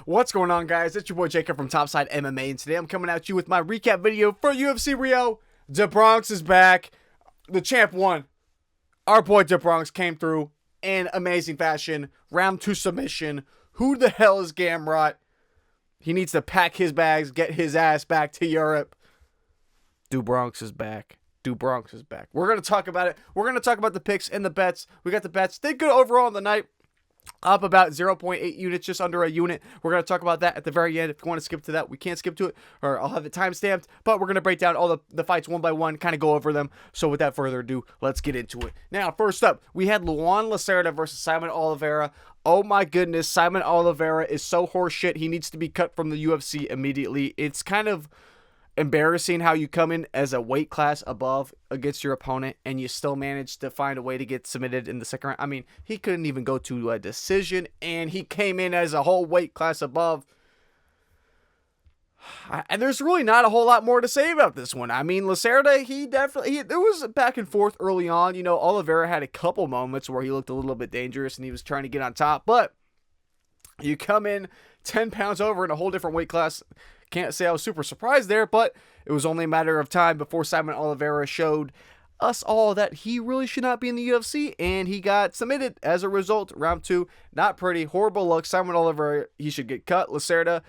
What's going on, guys? It's your boy Jacob from Topside MMA, and today I'm coming at you with my recap video for UFC Rio. Do Bronx is back. The champ won. Our boy Do Bronx came through in amazing fashion. Round 2 submission. Who the hell is Gamrot? He needs to pack his bags, get his ass back to Europe. Do Bronx is back. Do Bronx is back. We're going to talk about it. We're going to talk about the picks and the bets. We got the bets. Did good overall in the night. Up about 0.8 units, just under a unit. We're going to talk about that at the very end. If you want to skip to that, we can't skip to it, or I'll have it timestamped. But we're going to break down all the fights one by one, kind of go over them. So without further ado, let's get into it. Now, first up, we had Luan Lacerda versus Simon Oliveira. Oh my goodness, Simon Oliveira is so horseshit. He needs to be cut from the UFC immediately. It's kind of embarrassing how you come in as a weight class above against your opponent and you still manage to find a way to get submitted in the second round. I mean, he couldn't even go to a decision and he came in as a whole weight class above. And there's really not a whole lot more to say about this one. I mean, Lacerda, there was back and forth early on. You know, Oliveira had a couple moments where he looked a little bit dangerous and he was trying to get on top, but you come in 10 pounds over in a whole different weight class. Can't say I was super surprised there, but it was only a matter of time before Simon Oliveira showed us all that he really should not be in the UFC, and he got submitted as a result. Round 2, not pretty, horrible look. Simon Oliveira, he should get cut. Lacerda,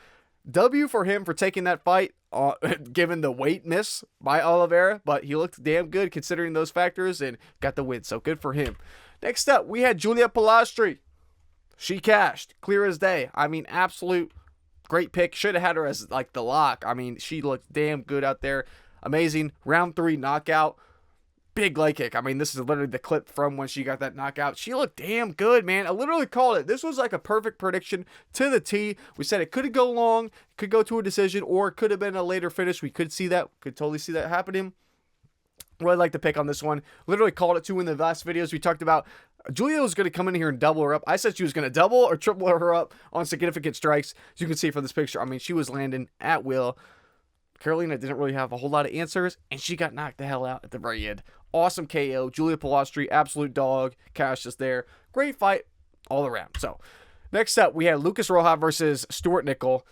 W for him for taking that fight, given the weight miss by Oliveira, but he looked damn good considering those factors and got the win, so good for him. Next up, we had Julia Palastri. She cashed, clear as day. I mean, absolute great pick. Should have had her as like the lock. I mean, she looked damn good out there. Amazing. Round 3 knockout. Big leg kick. I mean, this is literally the clip from when she got that knockout. She looked damn good, man. I literally called it. This was like a perfect prediction to the T. We said it could go long, could go to a decision, or it could have been a later finish. We could see that. Could totally see that happening. Really like the pick on this one. Literally called it too in the last videos. We talked about Julia was going to come in here and double her up. I said she was going to double or triple her up on significant strikes. As you can see from this picture, I mean, she was landing at will. Carolina didn't really have a whole lot of answers, and she got knocked the hell out at the very end. Awesome KO. Julia Palastri, absolute dog. Cash is there. Great fight all around. So, next up, we had Lucas Roja versus Stuart Nickel.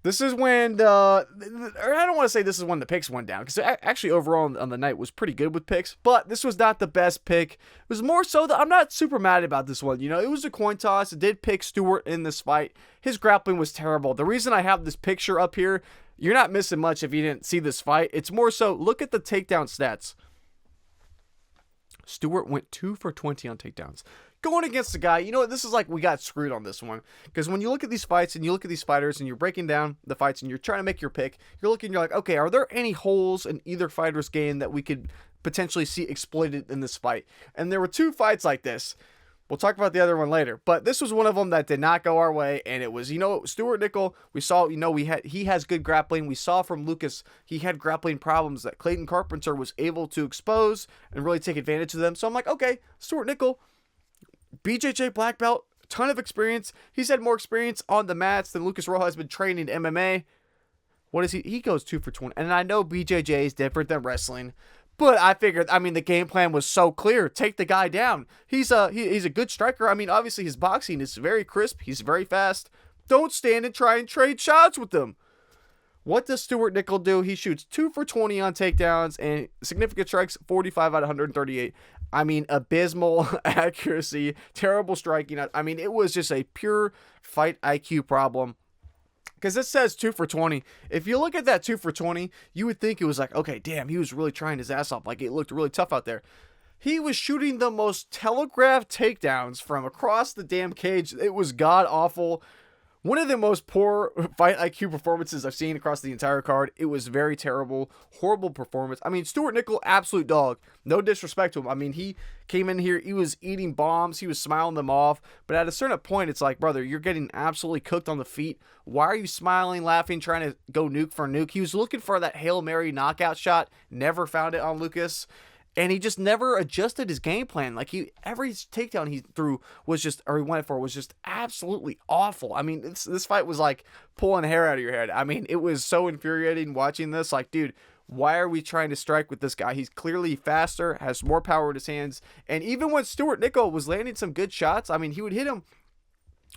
This is when I don't want to say this is when the picks went down, because actually overall on the night was pretty good with picks, but this was not the best pick. It was more so that I'm not super mad about this one. You know, it was a coin toss. It did pick Stewart in this fight. His grappling was terrible. The reason I have this picture up here, you're not missing much if you didn't see this fight. It's more so, look at the takedown stats. Stewart went 2 for 20 on takedowns. Going against the guy, you know what, this is like we got screwed on this one. Because when you look at these fights and you look at these fighters and you're breaking down the fights and you're trying to make your pick, you're like, okay, are there any holes in either fighter's game that we could potentially see exploited in this fight? And there were 2 fights like this. We'll talk about the other one later. But this was one of them that did not go our way. And it was, you know, Stuart Nickel, we saw, you know, he has good grappling. We saw from Lucas, he had grappling problems that Clayton Carpenter was able to expose and really take advantage of them. So I'm like, okay, Stuart Nickel, BJJ black belt, ton of experience. He's had more experience on the mats than Lucas Roja has been training MMA. What is he? He goes 2 for 20. And I know BJJ is different than wrestling, but I figured, I mean, the game plan was so clear. Take the guy down. He's a good striker. I mean, obviously his boxing is very crisp. He's very fast. Don't stand and try and trade shots with him. What does Stuart Nickel do? He shoots 2 for 20 on takedowns and significant strikes, 45 out of 138. I mean, abysmal accuracy, terrible striking. I mean, it was just a pure fight IQ problem. Because it says 2 for 20. If you look at that 2 for 20, you would think it was like, okay, damn, he was really trying his ass off. Like, it looked really tough out there. He was shooting the most telegraphed takedowns from across the damn cage. It was god-awful. One of the most poor fight IQ performances I've seen across the entire card. It was very terrible, horrible performance. I mean, Stuart Nickel, absolute dog. No disrespect to him. I mean, he came in here, he was eating bombs, he was smiling them off. But at a certain point, it's like, brother, you're getting absolutely cooked on the feet. Why are you smiling, laughing, trying to go nuke for nuke? He was looking for that Hail Mary knockout shot. Never found it on Lucas. And he just never adjusted his game plan. Like, every takedown he threw was just, or he went for, was just absolutely awful. I mean, this fight was like pulling hair out of your head. I mean, it was so infuriating watching this. Like, dude, why are we trying to strike with this guy? He's clearly faster, has more power in his hands. And even when Stuart Nickel was landing some good shots, I mean, he would hit him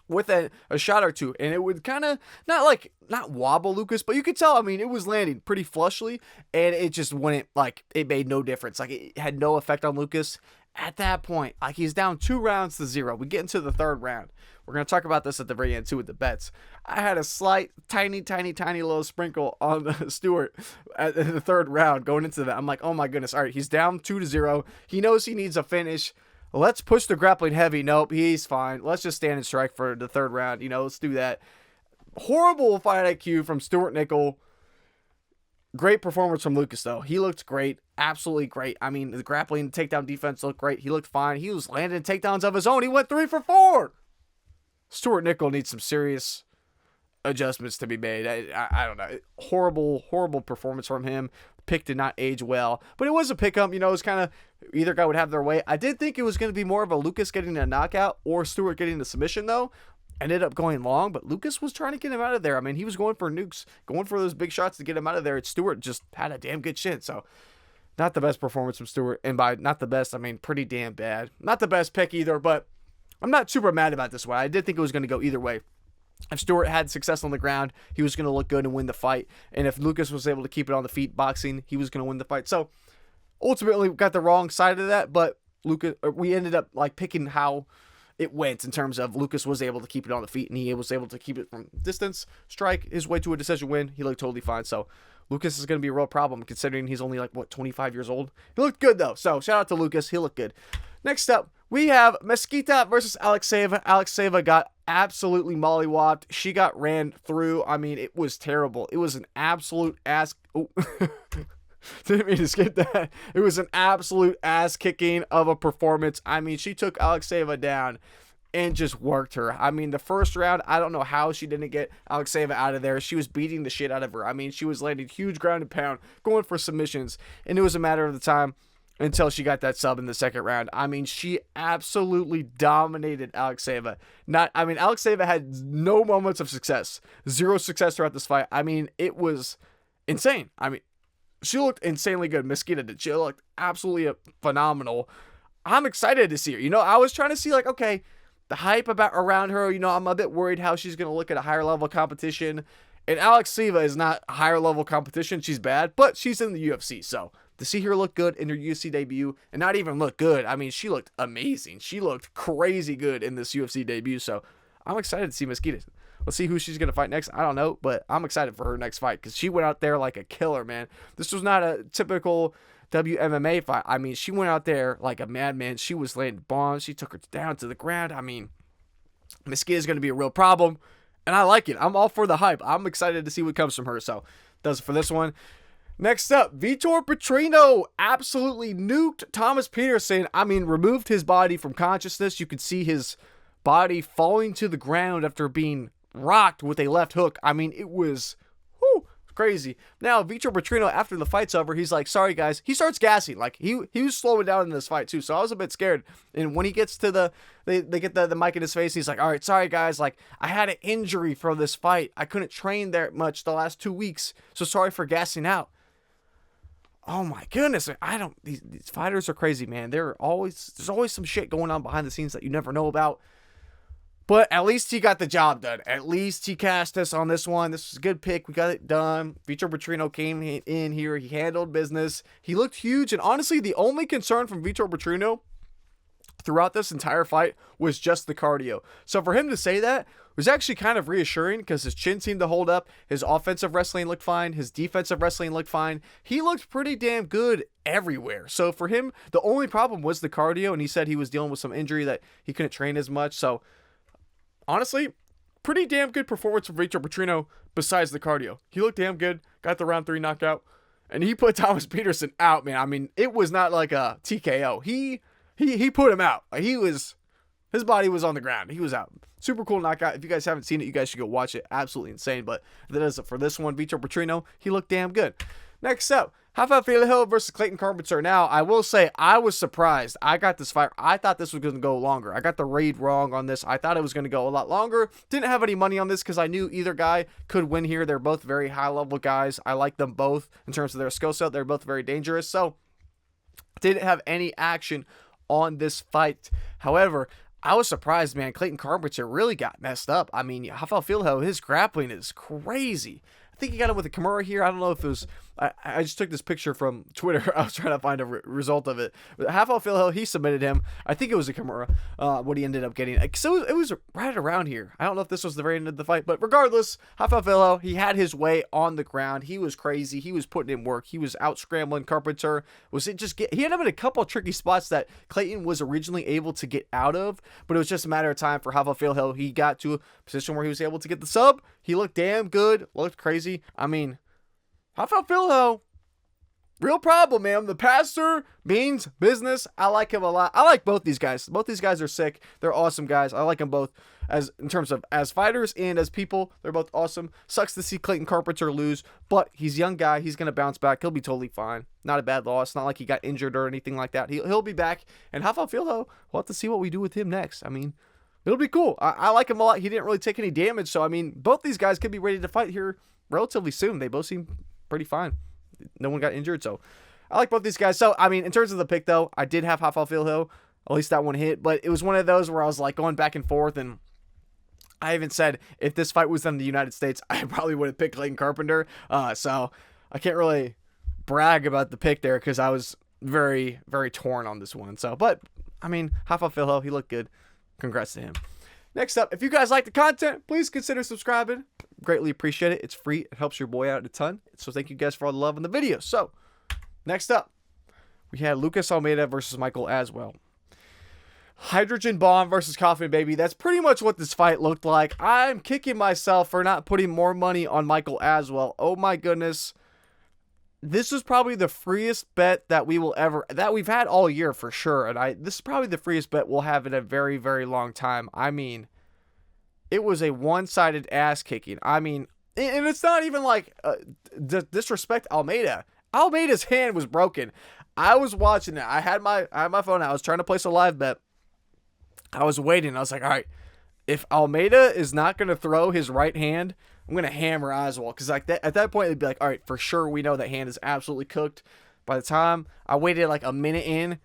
with a shot or two, and it would kind of not wobble Lucas, but you could tell, I mean, it was landing pretty flushly, and it just wouldn't, like, it made no difference. Like, it had no effect on Lucas at that point. Like, he's down 2-0. We get into the third round. We're going to talk about this at the very end too with the bets. I had a slight, tiny little sprinkle on Stewart in the third round going into that. I'm like, oh my goodness. All right, he's down 2-0. He knows he needs a finish. Let's push the grappling heavy. Nope, he's fine. Let's just stand and strike for the third round. Let's do that. Horrible fight IQ from Stuart Nickel. Great performance from Lucas, though. He looked great. Absolutely great. I mean, the grappling takedown defense looked great. He looked fine. He was landing takedowns of his own. He went 3 for 4. Stuart Nickel needs some serious adjustments to be made. I don't know. Horrible performance from him. Pick did not age well, but it was a pick 'em. It was kind of either guy would have their way. I did think it was going to be more of a Lucas getting a knockout or Stewart getting the submission, though. Ended up going long, but Lucas was trying to get him out of there. I mean, he was going for nukes, going for those big shots to get him out of there. And Stewart just had a damn good chin. So, not the best performance from Stewart. And by not the best, I mean pretty damn bad. Not the best pick either, but I'm not super mad about this one. I did think it was going to go either way. If Stewart had success on the ground, he was going to look good and win the fight. And if Lucas was able to keep it on the feet boxing, he was going to win the fight. So ultimately, we got the wrong side of that, but we ended up like picking how it went in terms of Lucas was able to keep it on the feet and he was able to keep it from distance, strike his way to a decision win. He looked totally fine. So Lucas is going to be a real problem considering he's only 25 years old. He looked good though. So shout out to Lucas. He looked good. Next up, we have Mesquita versus Alexeva. Alexeva got absolutely mollywopped. She got ran through. I mean, it was terrible. It was an absolute ass. Oh, didn't mean to skip that. It was an absolute ass kicking of a performance. I mean, she took Alexeva down and just worked her. I mean, the first round, I don't know how she didn't get Alexeva out of there. She was beating the shit out of her. I mean, she was landing huge ground and pound, going for submissions, and it was a matter of the time until she got that sub in the second round. I mean, she absolutely dominated Alexeva. Alexeva had no moments of success. 0 success throughout this fight. I mean, it was insane. I mean, she looked insanely good. Mesquita did. She looked absolutely phenomenal. I'm excited to see her. I was trying to see, okay, the hype around her. I'm a bit worried how she's going to look at a higher level competition. And Alexeva is not a higher level competition. She's bad, but she's in the UFC. So to see her look good in her UFC debut and not even look good, I mean, she looked amazing. She looked crazy good in this UFC debut. So I'm excited to see Mesquita. Let's see who she's going to fight next. I don't know, but I'm excited for her next fight because she went out there like a killer, man. This was not a typical WMMA fight. I mean, she went out there like a madman. She was landing bombs. She took her down to the ground. I mean, Mesquita is going to be a real problem, and I like it. I'm all for the hype. I'm excited to see what comes from her. So, does it for this one. Next up, Vitor Petrino absolutely nuked Thomas Peterson. I mean, removed his body from consciousness. You could see his body falling to the ground after being rocked with a left hook. I mean, it was crazy. Now, Vitor Petrino, after the fight's over, he's like, sorry, guys. He starts gassing. Like, he was slowing down in this fight, too. So I was a bit scared. And when he gets to they get the mic in his face, he's like, all right, sorry, guys. Like, I had an injury for this fight. I couldn't train that much the last 2 weeks. So sorry for gassing out. Oh my goodness. These fighters are crazy, man. There's always some shit going on behind the scenes that you never know about. But at least he got the job done. At least he cast us on this one. This was a good pick. We got it done. Vitor Petrino came in here. He handled business. He looked huge. And honestly, the only concern from Vitor Petrino throughout this entire fight was just the cardio. So for him to say that was actually kind of reassuring because his chin seemed to hold up. His offensive wrestling looked fine. His defensive wrestling looked fine. He looked pretty damn good everywhere. So for him, the only problem was the cardio. And he said he was dealing with some injury that he couldn't train as much. So honestly, pretty damn good performance from Vitor Petrino besides the cardio. He looked damn good, got the round 3 knockout, and he put Thomas Peterson out, man. I mean, it was not like a TKO. He put him out. His body was on the ground. He was out. Super cool knockout. If you guys haven't seen it, you guys should go watch it. Absolutely insane. But that is it for this one. Vitor Petrino, he looked damn good. Next up, Rafael Filho versus Clayton Carpenter. Now, I will say, I was surprised. I got this fight. I thought this was going to go longer. I got the read wrong on this. I thought it was going to go a lot longer. Didn't have any money on this because I knew either guy could win here. They're both very high-level guys. I like them both in terms of their skill set. They're both very dangerous. So, didn't have any action on this fight. However, I was surprised, man. Clayton Carpenter really got messed up. I mean, Rafael Filho, his grappling is crazy. I think he got him with a Kimura here. I don't know if it was... I just took this picture from Twitter. I was trying to find a result of it. But Rafael Filho, he submitted him. I think it was a Kimura, what he ended up getting. So it was right around here. I don't know if this was the very end of the fight. But regardless, Rafael Filho, he had his way on the ground. He was crazy. He was putting in work. He was out-scrambling Carpenter. He ended up in a couple of tricky spots that Clayton was originally able to get out of. But it was just a matter of time for Rafael Filho. He got to a position where he was able to get the sub. He looked damn good. Looked crazy. I mean... Rafael Filho, real problem, man. The pastor means business. I like him a lot. I like both these guys. Both these guys are sick. They're awesome guys. I like them both in terms of as fighters and as people. They're both awesome. Sucks to see Clayton Carpenter lose, but he's a young guy. He's going to bounce back. He'll be totally fine. Not a bad loss. Not like he got injured or anything like that. He'll be back. And Rafael Filho, we'll have to see what we do with him next. I mean, it'll be cool. I like him a lot. He didn't really take any damage. So, I mean, both these guys could be ready to fight here relatively soon. They both seem pretty fine. No one got injured, so I like both these guys. So, I mean, in terms of the pick, though, I did have Rafael Filho. At least that one hit, but it was one of those where I was like going back and forth, and I even said if this fight was in the United States, I probably would have picked Clayton Carpenter. So I can't really brag about the pick there because I was very, very torn on this one. So, but I mean, Rafael Filho, he looked good. Congrats to him. Next up, if you guys like the content, please consider subscribing. Greatly appreciate it. It's free. It helps your boy out a ton. So thank you guys for all the love in the video. So, next up, we had Lucas Almeida versus Michael Aswell. Hydrogen Bomb versus Coffin Baby. That's pretty much what this fight looked like. I'm kicking myself for not putting more money on Michael Aswell. Oh my goodness. This is probably the freest bet that we've had all year for sure. And this is probably the freest bet we'll have in a very, very long time. I mean, it was a one-sided ass kicking. I mean, and it's not even like disrespect Almeida. Almeida's hand was broken. I was watching it. I had my phone out. I was trying to place a live bet. I was waiting. I was like, all right, if Almeida is not going to throw his right hand, I'm going to hammer Aswell. Because like at that point, it'd be like, all right, for sure, we know that hand is absolutely cooked. By the time I waited like a minute in,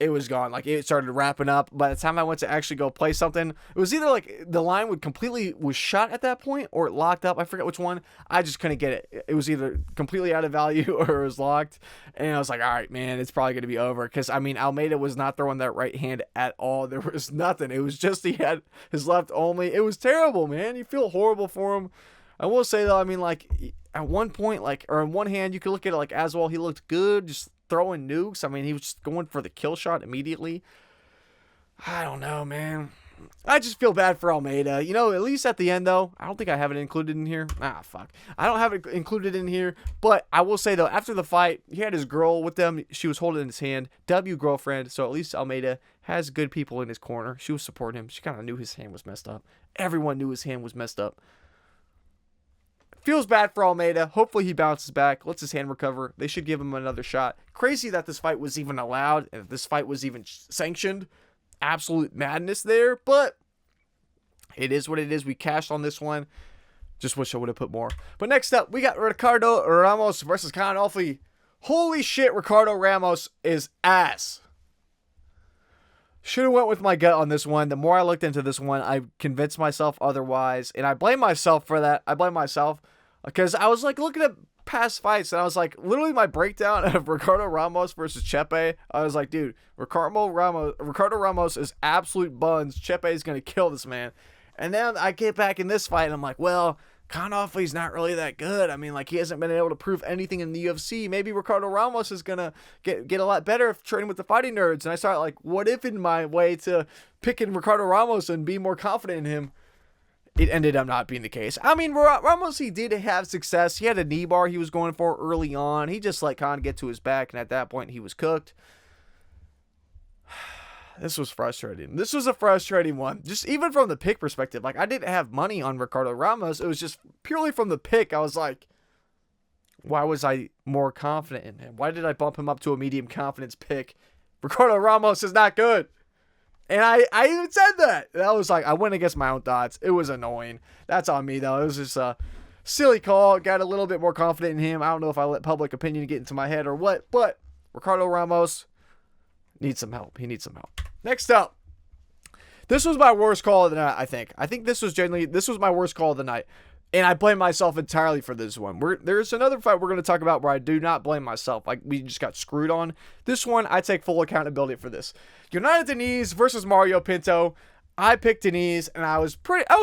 it was gone. Like it started wrapping up. By the time I went to actually go play something, it was either like the line was shot at that point or it locked up. I forget which one. I just couldn't get it. It was either completely out of value or it was locked. And I was like, all right, man, it's probably going to be over. Because, I mean, Almeida was not throwing that right hand at all. There was nothing. It was just he had his left only. It was terrible, man. You feel horrible for him. I will say, though, I mean, like, at one point, like, or on one hand, you could look at it like Aswell. He looked good, just throwing nukes. I mean, he was just going for the kill shot immediately. I don't know, man. I just feel bad for Almeida. You know, at least at the end, though, I don't think I have it included in here. Fuck. I don't have it included in here. But I will say, though, after the fight, he had his girl with them. She was holding his hand. Girlfriend. So at least Almeida has good people in his corner. She was supporting him. She kind of knew his hand was messed up. Everyone knew his hand was messed up. Feels bad for Almeida. Hopefully he bounces back, lets his hand recover. They should give him another shot. Crazy that this fight was even allowed, and this fight was even sanctioned. Absolute madness there, but it is what it is. We cashed on this one. Just wish I would have put more. But next up, we got Ricardo Ramos versus Kyle Onofre. Holy shit, Ricardo Ramos is ass. Should have went with my gut on this one. The more I looked into this one, I convinced myself otherwise. And I blame myself for that. I blame myself because I was like looking at past fights and I was like, literally my breakdown of Ricardo Ramos versus Chepe. I was like, dude, Ricardo Ramos is absolute buns. Chepe is going to kill this man. And then I get back in this fight and I'm like, well, Onofre's not really that good. I mean, like, he hasn't been able to prove anything in the UFC. Maybe Ricardo Ramos is going to get a lot better if training with the fighting nerds. And I started like, what if in my way to picking Ricardo Ramos and be more confident in him, it ended up not being the case. I mean, Ramos, he did have success. He had a knee bar he was going for early on. He just like kind of get to his back. And at that point, he was cooked. This was frustrating. This was a frustrating one. Just even from the pick perspective. Like, I didn't have money on Ricardo Ramos. It was just purely from the pick. I was like, why was I more confident in him? Why did I bump him up to a medium confidence pick? Ricardo Ramos is not good. And I even said that. And I was like, I went against my own thoughts. It was annoying. That's on me, though. It was just a silly call. Got a little bit more confident in him. I don't know if I let public opinion get into my head or what. But Ricardo Ramos needs some help. He needs some help. Next up, This was my worst call of the night, I think. I think this was my worst call of the night. And I blame myself entirely for this one. There's another fight we're going to talk about where I do not blame myself. Like, we just got screwed on. This one, I take full accountability for this. Jonathan Diniz versus Mario Pinto. I picked Diniz, and I was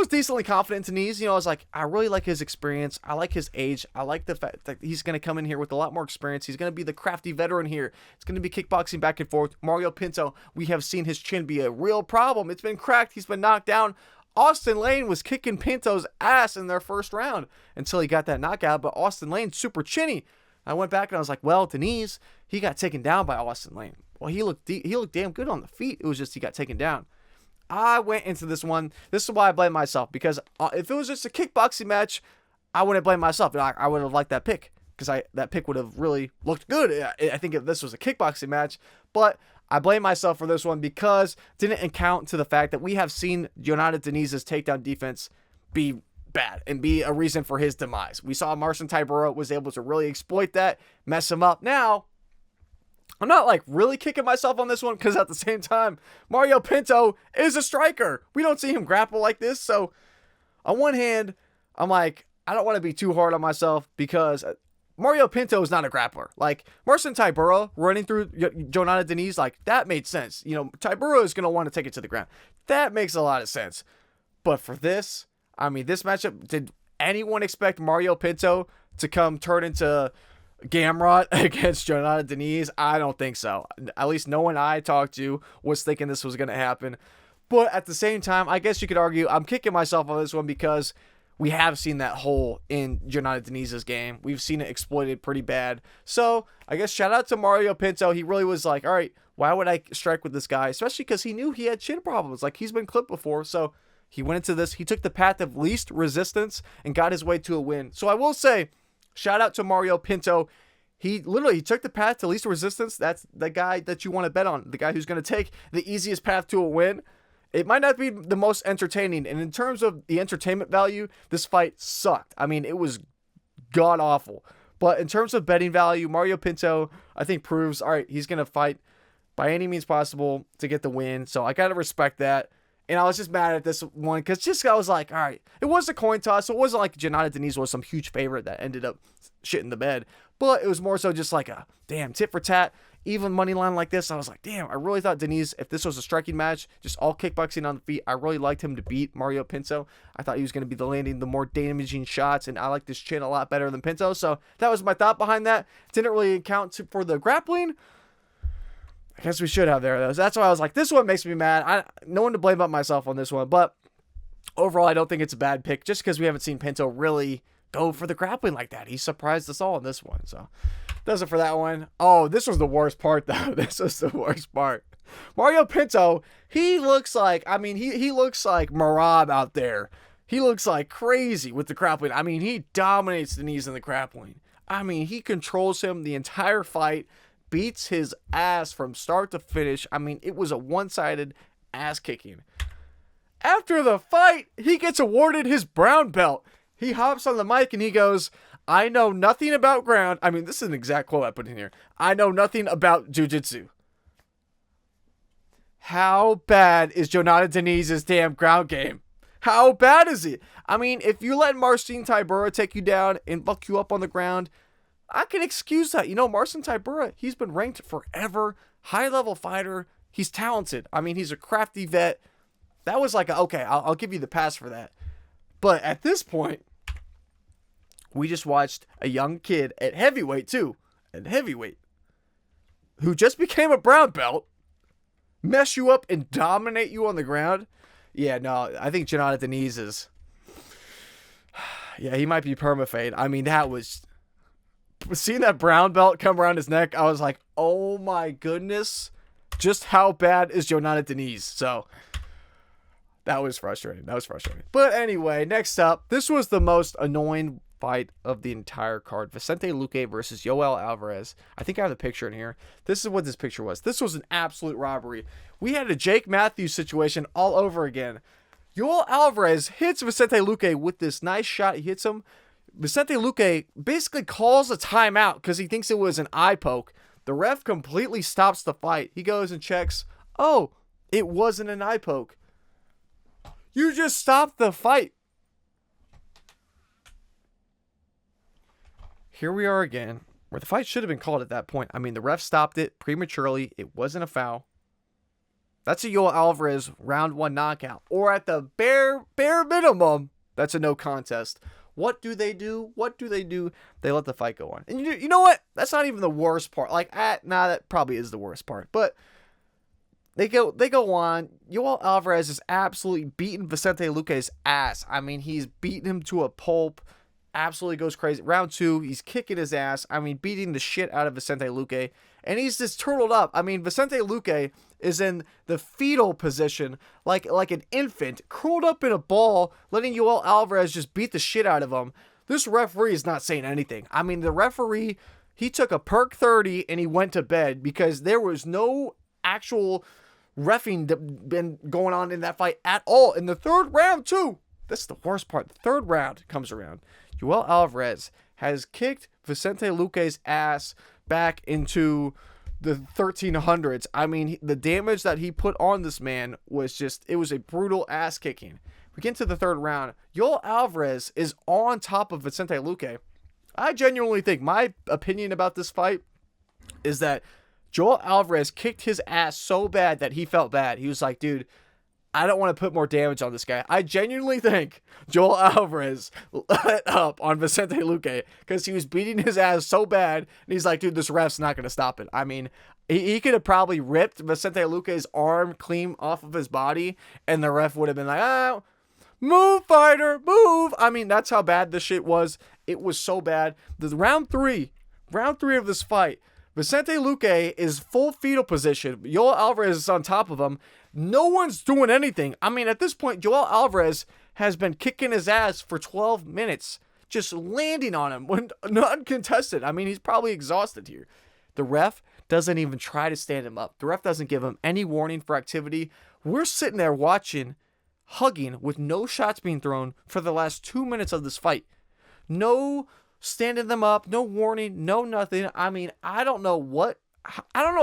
decently confident in Diniz. I was like, I really like his experience. I like his age. I like the fact that he's going to come in here with a lot more experience. He's going to be the crafty veteran here. It's going to be kickboxing back and forth. Mario Pinto, we have seen his chin be a real problem. It's been cracked. He's been knocked down. Austin Lane was kicking Pinto's ass in their first round until he got that knockout, but Austin Lane, super chinny. I went back and I was like, well, Diniz, he got taken down by Austin Lane. Well, he looked damn good on the feet. It was just he got taken down. I went into this one. This is why I blame myself, because if it was just a kickboxing match, I wouldn't blame myself. I would have liked that pick, because that pick would have really looked good. I think if this was a kickboxing match, but I blame myself for this one because didn't account to the fact that we have seen Jonathan Diniz's takedown defense be bad and be a reason for his demise. We saw Marcin Tybura was able to really exploit that, mess him up. Now, I'm not like really kicking myself on this one, because at the same time, Mario Pinto is a striker. We don't see him grapple like this. So on one hand, I'm like, I don't want to be too hard on myself, because Mario Pinto is not a grappler. Like, Marcin Tybura running through Jonathan Diniz, like, that made sense. Tybura is going to want to take it to the ground. That makes a lot of sense. But for this, this matchup, did anyone expect Mario Pinto to come turn into Gamrot against Jonathan Diniz? I don't think so. At least no one I talked to was thinking this was going to happen. But at the same time, I guess you could argue I'm kicking myself on this one, because we have seen that hole in Jonathan Diniz's game. We've seen it exploited pretty bad. So I guess shout out to Mario Pinto. He really was like, all right, why would I strike with this guy? Especially because he knew he had chin problems. Like, he's been clipped before. So he went into this. He took the path of least resistance and got his way to a win. So I will say, shout out to Mario Pinto. He took the path to least resistance. That's the guy that you want to bet on. The guy who's going to take the easiest path to a win. It might not be the most entertaining, and in terms of the entertainment value, this fight sucked. It was god-awful. But in terms of betting value, Mario Pinto, I think, proves, all right, he's going to fight by any means possible to get the win. So I got to respect that. And I was just mad at this one, because I was like, all right, it was a coin toss, so it wasn't like Jonathan Diniz was some huge favorite that ended up shitting the bed. But it was more so just like a damn tit for tat. Even money line like this, I was like, damn, I really thought Diniz, if this was a striking match, just all kickboxing on the feet, I really liked him to beat Mario Pinto. I thought he was going to be landing the more damaging shots, and I like this chin a lot better than Pinto. So that was my thought behind that. Didn't really account for the grappling. I guess we should have there, though. So that's why I was like, this one makes me mad. No one to blame but myself on this one. But overall, I don't think it's a bad pick, just because we haven't seen Pinto really go for the grappling like that. He surprised us all in this one. So does it for that one. Oh, this was the worst part, though. This was the worst part. Mario Pinto, he looks like, he looks like Marab out there. He looks like crazy with the grappling. He dominates Diniz in the grappling. He controls him the entire fight, beats his ass from start to finish. It was a one-sided ass kicking. After the fight, he gets awarded his brown belt. He hops on the mic and he goes, I know nothing about ground. This is an exact quote I put in here. I know nothing about jiu-jitsu. How bad is Jonathan Diniz's damn ground game? How bad is it? If you let Marcin Tybura take you down and fuck you up on the ground, I can excuse that. Marcin Tybura, he's been ranked forever. High-level fighter. He's talented. He's a crafty vet. That was like, okay, I'll give you the pass for that. But at this point, we just watched a young kid at heavyweight, who just became a brown belt, mess you up and dominate you on the ground. Yeah, no, I think Jonathan Diniz is, he might be permafade. That was, seeing that brown belt come around his neck, I was like, oh my goodness, just how bad is Jonathan Diniz? So that was frustrating. But anyway, next up, this was the most annoying fight of the entire card. Vicente Luque versus Yoel Alvarez. I think I have the picture in here. This is what this picture was. This was an absolute robbery. We had a Jake Matthews situation all over again. Yoel Alvarez hits Vicente Luque with this nice shot. He hits him. Vicente Luque basically calls a timeout because he thinks it was an eye poke. The ref completely stops the fight. He goes and checks. Oh, it wasn't an eye poke. You just stopped the fight. Here we are again, where the fight should have been called at that point. I mean, the ref stopped it prematurely. It wasn't a foul. That's a Yoel Alvarez round 1 knockout. Or at the bare minimum, that's a no contest. What do they do? They let the fight go on. And you know what? That's not even the worst part. That probably is the worst part. But they go on. Yoel Alvarez is absolutely beating Vicente Luque's ass. I mean, he's beating him to a pulp. Absolutely goes crazy. Round 2, he's kicking his ass. I mean, beating the shit out of Vicente Luque. And he's just turtled up. I mean, Vicente Luque is in the fetal position, like an infant, curled up in a ball, letting Yoel Alvarez just beat the shit out of him. This referee is not saying anything. I mean, the referee, he took a perk 30 and he went to bed because there was no actual reffing been going on in that fight at all. In the third round, too. That's the worst part. The third round comes around. Yoel Alvarez has kicked Vicente Luque's ass back into the 1300s. I mean, the damage that he put on this man was it was a brutal ass kicking. We get into the third round. Yoel Alvarez is on top of Vicente Luque. I genuinely think, my opinion about this fight is that Yoel Alvarez kicked his ass so bad that he felt bad. He was like, dude, I don't want to put more damage on this guy. I genuinely think Yoel Alvarez let up on Vicente Luque because he was beating his ass so bad. And he's like, dude, this ref's not going to stop it. I mean, he could have probably ripped Vicente Luque's arm clean off of his body. And the ref would have been like, oh, move, fighter, move. I mean, that's how bad this shit was. It was so bad. The round three of this fight, Vicente Luque is full fetal position. Yoel Alvarez is on top of him. No one's doing anything. I mean, at this point, Yoel Alvarez has been kicking his ass for 12 minutes, just landing on him when uncontested. I mean, he's probably exhausted here. The ref doesn't even try to stand him up. The ref doesn't give him any warning for activity. We're sitting there watching, hugging, with no shots being thrown for the last 2 minutes of this fight. No standing them up, no warning, no nothing. I mean, I don't know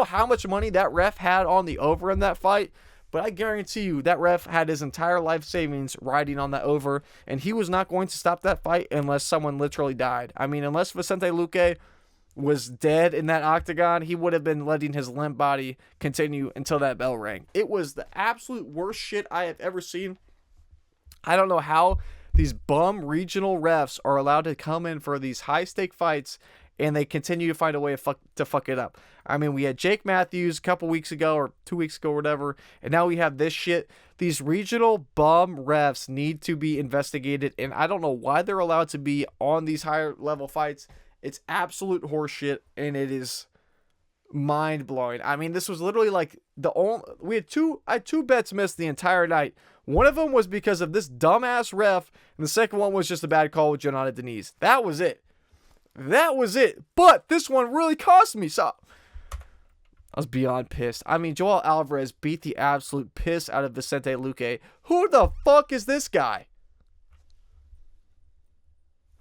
how much money that ref had on the over in that fight, but I guarantee you that ref had his entire life savings riding on that over, and he was not going to stop that fight unless someone literally died. I mean, unless Vicente Luque was dead in that octagon, he would have been letting his limp body continue until that bell rang. It was the absolute worst shit I have ever seen. I don't know how these bum regional refs are allowed to come in for these high-stake fights and they continue to find a way to fuck it up. I mean, we had Jake Matthews a couple weeks ago or 2 weeks ago or whatever, and now we have this shit. These regional bum refs need to be investigated, and I don't know why they're allowed to be on these higher level fights. It's absolute horseshit, and it is mind-blowing. I mean, this was literally like I had two bets missed the entire night. One of them was because of this dumbass ref, and the second one was just a bad call with Jonathan Deniz. That was it. But this one really cost me. So I was beyond pissed. I mean, Yoel Alvarez beat the absolute piss out of Vicente Luque. Who the fuck is this guy?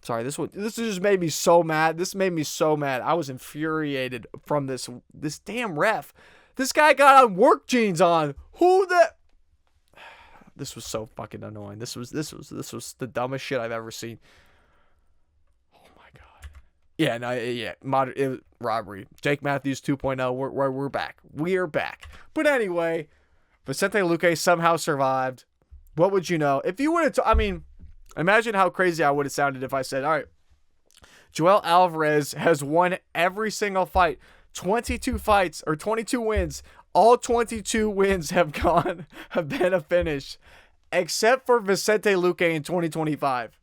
Sorry, this just made me so mad. I was infuriated from this damn ref. This guy got on work jeans on. This was so fucking annoying. This was the dumbest shit I've ever seen. Yeah, it was robbery. Jake Matthews 2.0, we're back. We're back. But anyway, Vicente Luque somehow survived. What would you know? If you would have, imagine how crazy I would have sounded if I said, all right, Yoel Alvarez has won every single fight. 22 fights, or 22 wins. All 22 wins have been a finish. Except for Vicente Luque in 2025.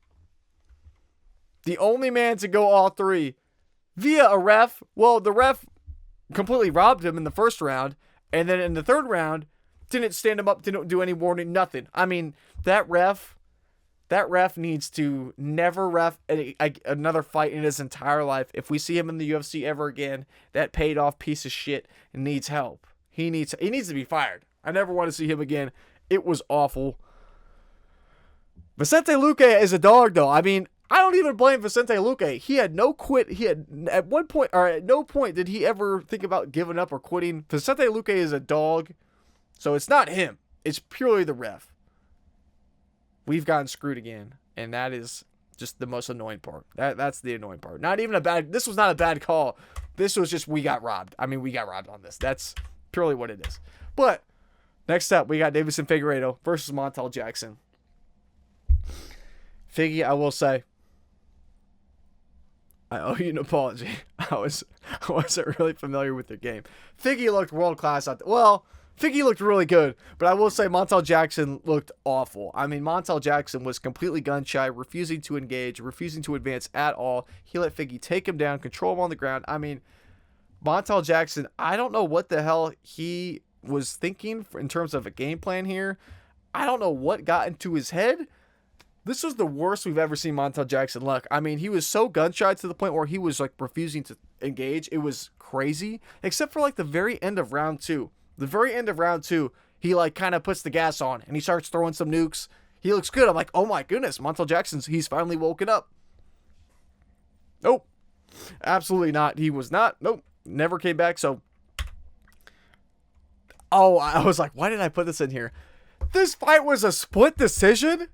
The only man to go all three via a ref. Well, the ref completely robbed him in the first round. And then in the third round, didn't stand him up, didn't do any warning, nothing. I mean, that ref needs to never ref another fight in his entire life. If we see him in the UFC ever again, that paid off piece of shit needs help. He needs to be fired. I never want to see him again. It was awful. Vicente Luque is a dog, though. I mean, I don't even blame Vicente Luque. He had no quit. He had at no point did he ever think about giving up or quitting. Vicente Luque is a dog, so it's not him. It's purely the ref. we've gotten screwed again. And that is just the most annoying part. That's the annoying part. This was not a bad call. This was just, we got robbed. I mean, we got robbed on this. That's purely what it is. But next up, we got Deiveson Figueiredo versus Montel Jackson. Figgy, I will say, I owe you an apology. I wasn't really familiar with the game. Figgy looked world class out there. Well, Figgy looked really good, but I will say Montel Jackson looked awful. I mean, Montel Jackson was completely gun shy, refusing to engage, refusing to advance at all. He let Figgy take him down, control him on the ground. I mean, Montel Jackson, I don't know what the hell he was thinking in terms of a game plan here. I don't know what got into his head. This was the worst we've ever seen Montel Jackson look. I mean, he was so gun shy to the point where he was like refusing to engage. It was crazy, except for like the very end of round 2. The very end of round 2, he like kind of puts the gas on and he starts throwing some nukes. He looks good. I'm like, oh my goodness, Montel Jackson's, he's finally woken up. Nope. Absolutely not. He was not. Nope. Never came back. So, oh, I was like, why did I put this in here? This fight was a split decision?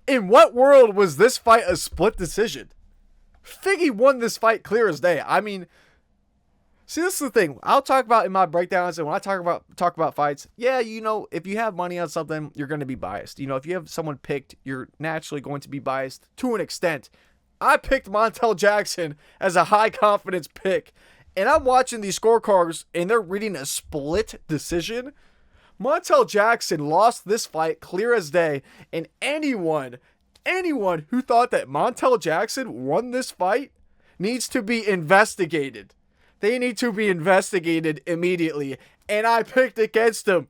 In what world was this fight a split decision? Figgy won this fight clear as day. I mean, see, this is the thing. I'll talk about in my breakdowns, and when I talk about fights, yeah, you know, if you have money on something, you're going to be biased. You know, if you have someone picked, you're naturally going to be biased to an extent. I picked Montel Jackson as a high confidence pick, and I'm watching these scorecards, and they're reading a split decision. Montel Jackson lost this fight clear as day, and anyone who thought that Montel Jackson won this fight needs to be investigated. They need to be investigated immediately, and I picked against him.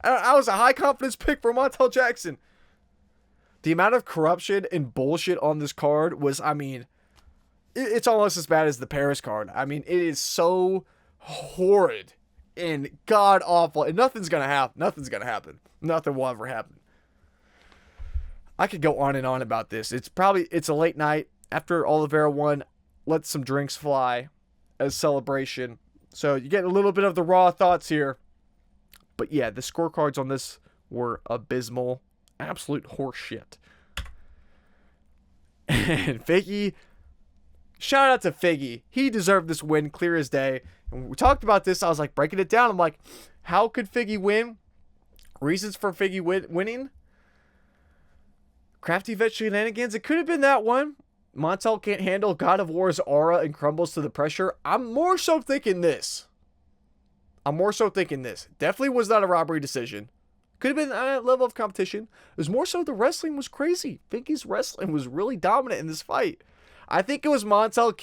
I was a high confidence pick for Montel Jackson. The amount of corruption and bullshit on this card was, I mean, it's almost as bad as the Paris card. I mean, it is so horrid and god awful, and nothing's gonna happen. Nothing will ever happen. I could go on and on about this. It's a late night after Oliveira won. Let some drinks fly as celebration. So you get a little bit of the raw thoughts here. But yeah, the scorecards on this were abysmal. Absolute horseshit. And Figgy, shout out to Figgy. He deserved this win clear as day. And when we talked about this, I was like breaking it down. I'm like, how could Figgy win? Reasons for Figgy winning? Crafty vet shenanigans. It could have been that one. Montel can't handle God of War's aura and crumbles to the pressure. I'm more so thinking this. Definitely was not a robbery decision. Could have been a level of competition. It was more so the wrestling was crazy. Figgy's wrestling was really dominant in this fight. I think it was Montel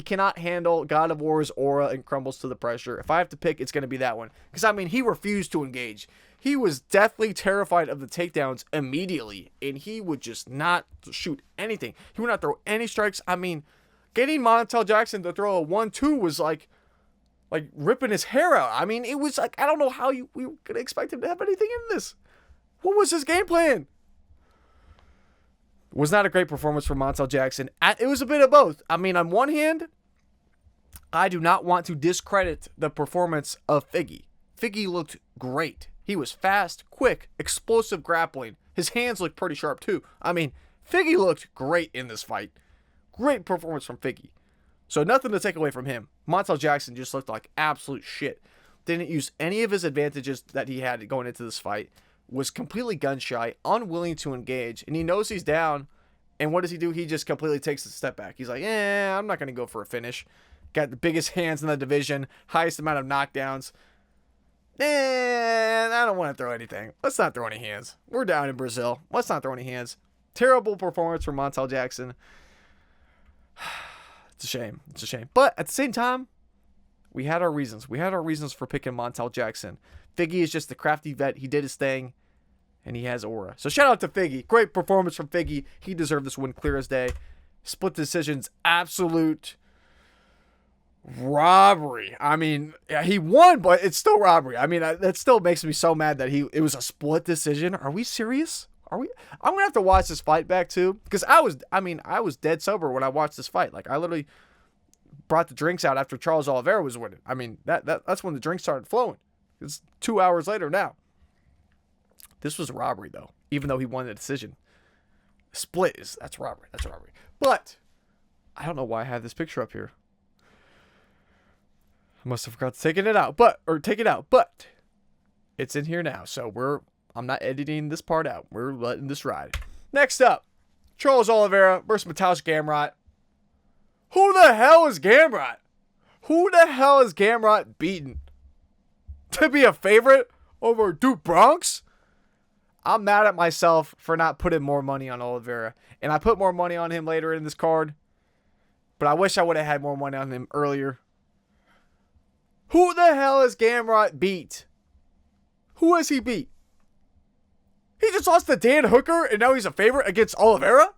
cannot handle God of War's aura and crumbles to the pressure. If I have to pick, it's going to be that one. Because, I mean, he refused to engage. He was deathly terrified of the takedowns immediately. And he would just not shoot anything. He would not throw any strikes. I mean, getting Montel Jackson to throw a 1-2 was like ripping his hair out. I mean, it was like, I don't know how we were going to expect him to have anything in this. What was his game plan? Was not a great performance from Montel Jackson. It was a bit of both. I mean, on one hand, I do not want to discredit the performance of Figgy. Figgy looked great. He was fast, quick, explosive grappling. His hands looked pretty sharp too. I mean, Figgy looked great in this fight. Great performance from Figgy. So nothing to take away from him. Montel Jackson just looked like absolute shit. Didn't use any of his advantages that he had going into this fight. Was completely gun shy, unwilling to engage, and he knows he's down. And what does he do? He just completely takes a step back. He's like, I'm not going to go for a finish. Got the biggest hands in the division, highest amount of knockdowns. I don't want to throw anything. Let's not throw any hands. We're down in Brazil. Let's not throw any hands. Terrible performance from Montel Jackson. It's a shame. It's a shame. But at the same time, we had our reasons. We had our reasons for picking Montel Jackson. Figgy is just the crafty vet. He did his thing, and he has aura. So shout out to Figgy. Great performance from Figgy. He deserved this win clear as day. Split decisions, absolute robbery. I mean, yeah, he won, but it's still robbery. I mean, that still makes me so mad that it was a split decision. Are we serious? I'm gonna have to watch this fight back too, because I was dead sober when I watched this fight. Like, I literally brought the drinks out after Charles Oliveira was winning. I mean, that's when the drinks started flowing. It's 2 hours later now. This was a robbery, though, even though he won the decision. Split that's robbery. That's robbery. But I don't know why I have this picture up here. I must have forgot to take it out. But it's in here now. So I'm not editing this part out. We're letting this ride. Next up, Charles Oliveira versus Mateusz Gamrot. Who the hell is Gamrot? Who the hell is Gamrot beaten? To be a favorite over Do Bronx? I'm mad at myself for not putting more money on Oliveira. And I put more money on him later in this card. But I wish I would have had more money on him earlier. Who the hell is Gamrot beat? Who has he beat? He just lost to Dan Hooker and now he's a favorite against Oliveira?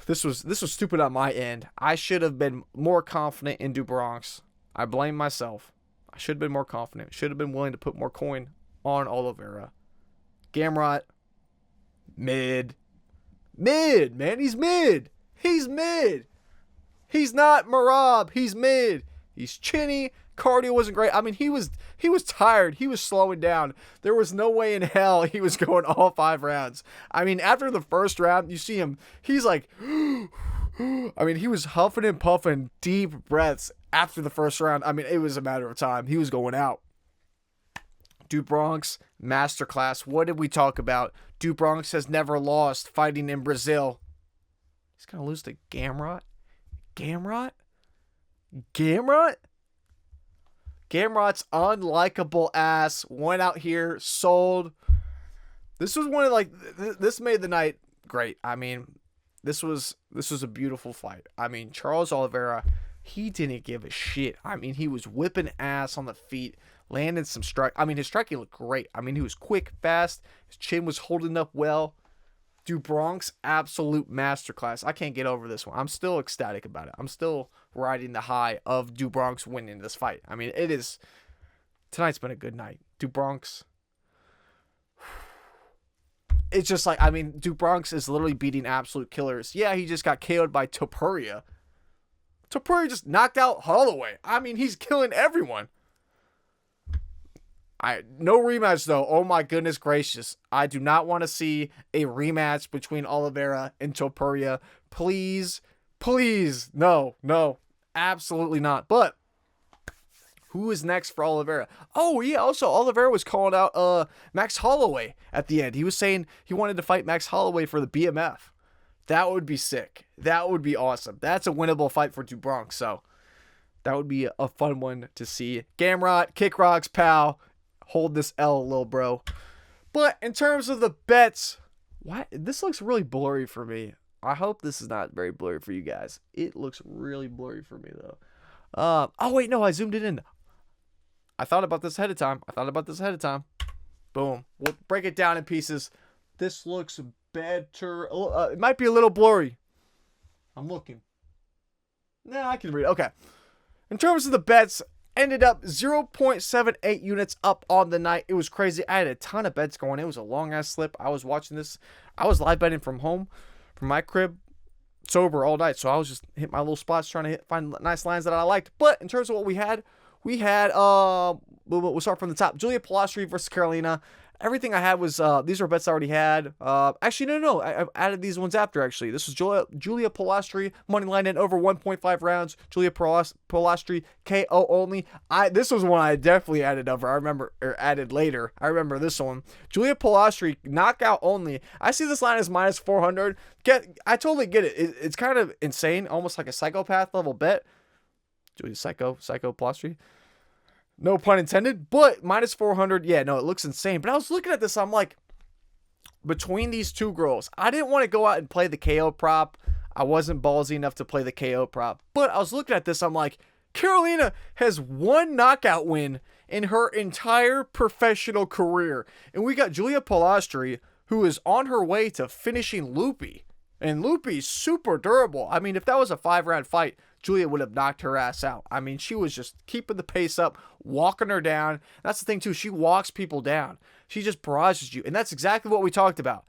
This was stupid on my end. I should have been more confident in Do Bronx. I blame myself. I should have been more confident. Should have been willing to put more coin on Oliveira. Gamrot, mid, man. He's mid. He's not Marab. He's mid. He's chinny. Cardio wasn't great. I mean, he was tired. He was slowing down. There was no way in hell he was going all 5 rounds. I mean, after the first round, you see him. He's like, I mean, he was huffing and puffing deep breaths after the first round. I mean, it was a matter of time. He was going out. Do Bronx, masterclass. What did we talk about? Do Bronx has never lost fighting in Brazil. He's going to lose to Gamrot? Gamrot's unlikable ass went out here, sold. This was one of this made the night great. I mean, this was a beautiful fight. I mean, Charles Oliveira, he didn't give a shit. I mean, he was whipping ass on the feet, landing some strike. I mean, his striking looked great. I mean, he was quick, fast. His chin was holding up well. Do Bronx, absolute masterclass. I can't get over this one. I'm still ecstatic about it. I'm still riding the high of Do Bronx winning this fight. I mean, tonight's been a good night. Do Bronx, it's just like, I mean, Do Bronx is literally beating absolute killers. Yeah, he just got KO'd by Topuria. Topuria just knocked out Holloway. I mean, he's killing everyone. No rematch, though. Oh, my goodness gracious. I do not want to see a rematch between Oliveira and Topuria. Please. No. Absolutely not. But who is next for Oliveira? Oh, yeah. Also, Oliveira was calling out Max Holloway at the end. He was saying he wanted to fight Max Holloway for the BMF. That would be sick. That would be awesome. That's a winnable fight for Do Bronx. So that would be a fun one to see. Gamrot, kick rocks, pal. Hold this L, little bro. But in terms of the bets, this looks really blurry for me. I hope this is not very blurry for you guys. It looks really blurry for me, though. Oh, wait, no, I zoomed it in. I thought about this ahead of time. Boom. We'll break it down in pieces. This looks better. It might be a little blurry. I'm looking. Nah, I can read it. Okay. In terms of the bets, ended up 0.78 units up on the night. It was crazy. I had a ton of bets going. It was a long-ass slip. I was watching this. I was live betting from home, from my crib, sober all night. So I was just hitting my little spots, trying to find nice lines that I liked. But in terms of what we had, we'll start from the top. Julia Pilastri versus Carolina. Everything I had was, these were bets I already had. Actually, no. I added these ones after, actually. This was Julia Pilastri, money line in over 1.5 rounds. Julia Pilastri, KO only. This was one I definitely added over. Added later. I remember this one. Julia Pilastri, knockout only. I see this line as minus 400. I totally get it. It's kind of insane, almost like a psychopath level bet. Julia Psycho Pilastri. No pun intended, but minus 400. Yeah, no, it looks insane. But I was looking at this, I'm like, between these two girls, I didn't want to go out and play the KO prop. I wasn't ballsy enough to play the KO prop. But I was looking at this, I'm like, Carolina has one knockout win in her entire professional career. And we got Julia Pilastri, who is on her way to finishing Loopy. And Loopy's super durable. I mean, if that was a 5-round fight, Julia would have knocked her ass out. I mean, she was just keeping the pace up, walking her down. That's the thing, too. She walks people down. She just barrages you. And that's exactly what we talked about.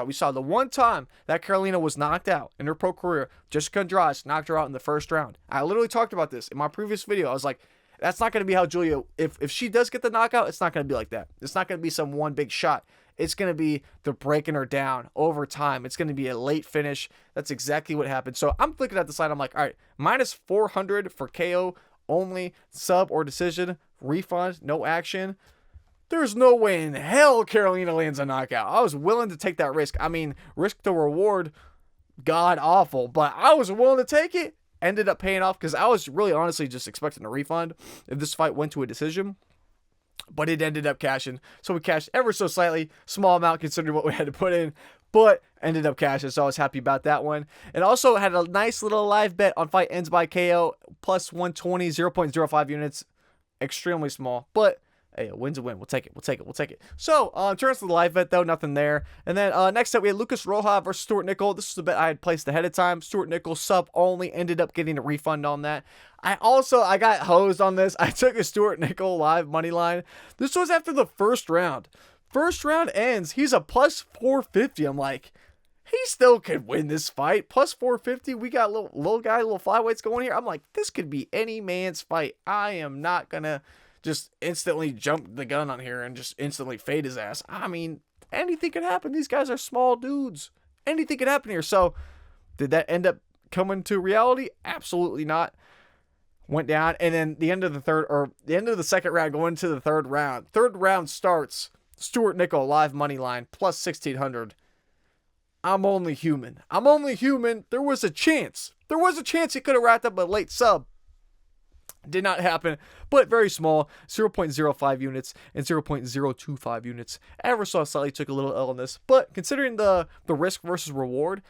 We saw the one time that Carolina was knocked out in her pro career, Jessica Andrade knocked her out in the first round. I literally talked about this in my previous video. I was like, That's not going to be how Julia, if she does get the knockout, it's not going to be like that. It's not going to be some one big shot. It's going to be the breaking her down over time. It's going to be a late finish. That's exactly what happened. So I'm looking at the side. I'm like, all right, minus 400 for KO only, sub or decision, refund, no action. There's no way in hell Carolina lands a knockout. I was willing to take that risk. I mean, risk to reward, god awful, but I was willing to take it. Ended up paying off because I was really honestly just expecting a refund if this fight went to a decision. But it ended up cashing. So we cashed ever so slightly, small amount considering what we had to put in, but ended up cashing. So I was happy about that one. And also had a nice little live bet on fight ends by KO, plus 120, 0.05 units. Extremely small, but hey, a win's a win. We'll take it. So, in terms of the live bet, though, nothing there. And then next up, we had Lucas Roja versus Stuart Nickel. This was a bet I had placed ahead of time. Stuart Nickel sub only, ended up getting a refund on that. I got hosed on this. I took a Stuart Nickel live money line. This was after the first round. First round ends. He's a plus 450. I'm like, he still could win this fight. Plus 450. We got little flyweights going here. I'm like, this could be any man's fight. I am not going to just instantly jump the gun on here and just instantly fade his ass. I mean, anything could happen. These guys are small dudes. Anything could happen here. So, did that end up coming to reality? Absolutely not. Went down, and then the end of the second round, going into the third round. Third round starts. Stuart Nickel live money line plus 1,600. I'm only human. There was a chance. He could have racked up a late sub. Did not happen, but very small, 0.05 units and 0.025 units. Ever so slightly took a little L on this, but considering the risk versus reward,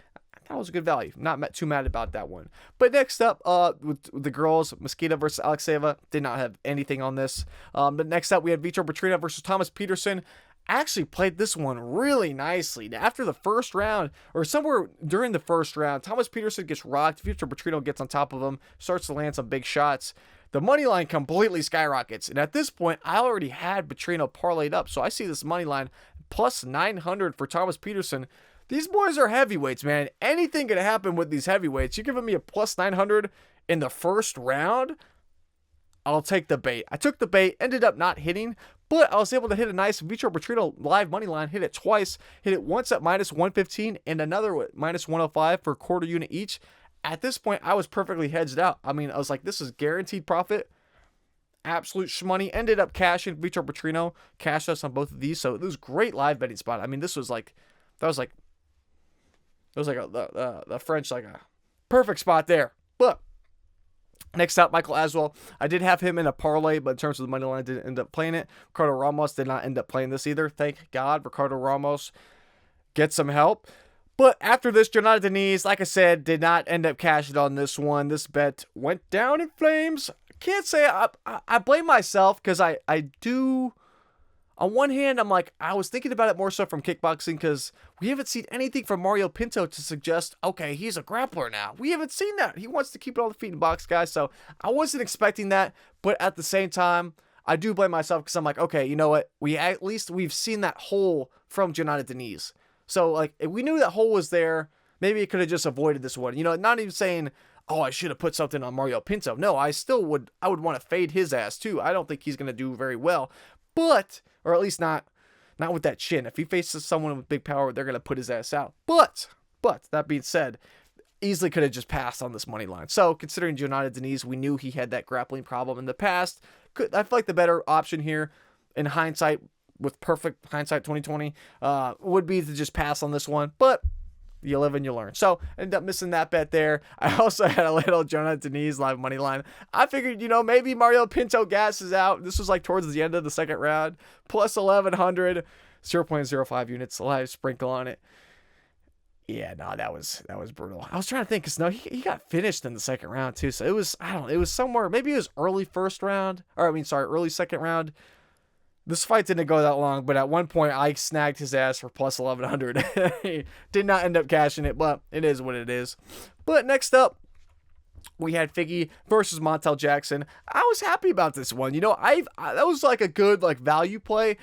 that was a good value. Not too mad about that one. But next up, with the girls, Mosquito versus Alexeva, did not have anything on this. But next up, we had Vitor Petrino versus Thomas Peterson. Actually played this one really nicely. After the first round, or somewhere during the first round, Thomas Peterson gets rocked. Vitor Petrino gets on top of him, starts to land some big shots. The money line completely skyrockets. And at this point, I already had Petrino parlayed up. So I see this money line plus 900 for Thomas Peterson. These boys are heavyweights, man. Anything could happen with these heavyweights. You're giving me a plus 900 in the first round? I'll take the bait. I took the bait, ended up not hitting, but I was able to hit a nice Vitor Petrino live money line. Hit it twice. Hit it once at minus 115 and another at minus 105 for a quarter unit each. At this point, I was perfectly hedged out. I mean, I was like, this is guaranteed profit. Absolute shmoney. Ended up cashing. Vitor Petrino cashed us on both of these. So it was great live betting spot. I mean, the French, like a perfect spot there. But next up, Michael Aswell. I did have him in a parlay, but in terms of the money line, I didn't end up playing it. Ricardo Ramos did not end up playing this either. Thank God, Ricardo Ramos get some help. But after this, Jonathan Deniz, like I said, did not end up cashing on this one. This bet went down in flames. Can't say I blame myself because I do. On one hand, I'm like, I was thinking about it more so from kickboxing because we haven't seen anything from Mario Pinto to suggest, okay, he's a grappler now. We haven't seen that. He wants to keep it on the feet and box, guys. So I wasn't expecting that. But at the same time, I do blame myself because I'm like, okay, you know what? We've seen that hole from Jonathan Deniz. So, like, if we knew that hole was there, maybe it could have just avoided this one. You know, not even saying, oh, I should have put something on Mario Pinto. No, I would want to fade his ass, too. I don't think he's going to do very well. But, or at least not with that chin. If he faces someone with big power, they're going to put his ass out. But, that being said, easily could have just passed on this money line. So, considering Jonathan Deniz, we knew he had that grappling problem in the past. I feel like the better option here, in hindsight, with perfect hindsight 2020, would be to just pass on this one. But you live and you learn. So, ended up missing that bet there. I also had a little Jonathan Deniz live money line. I figured, maybe Mario Pinto gasses out. This was like towards the end of the second round. Plus 1,100, 0.05 units, live sprinkle on it. Yeah, no, that was brutal. I was trying to think, because he got finished in the second round too. So it was somewhere, maybe it was early second round. This fight didn't go that long, but at one point I snagged his ass for plus 1,100. He did not end up cashing it, but it is what it is. But next up, we had Figgy versus Montel Jackson. I was happy about this one. That was like a good value play.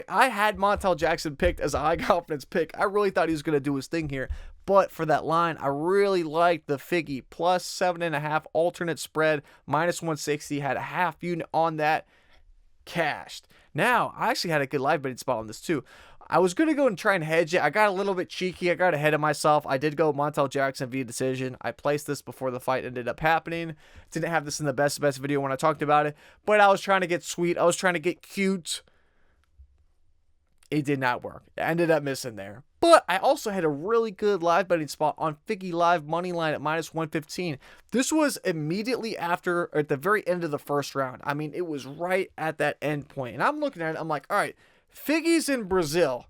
I had Montel Jackson picked as a high confidence pick. I really thought he was going to do his thing here. But for that line, I really liked the Figgy plus 7.5 alternate spread, minus 160. Had a half unit on that, cashed. Now, I actually had a good live betting spot on this too. I was going to go and try and hedge it. I got a little bit cheeky. I got ahead of myself. I did go Montel Jackson via decision. I placed this before the fight ended up happening. Didn't have this in the best video when I talked about it. But I was trying to get sweet. I was trying to get cute. It did not work. I ended up missing there. But I also had a really good live betting spot on Figgy Live money line at minus 115. This was immediately after, or at the very end of the first round. I mean, it was right at that end point. And I'm looking at it, I'm like, all right, Figgy's in Brazil.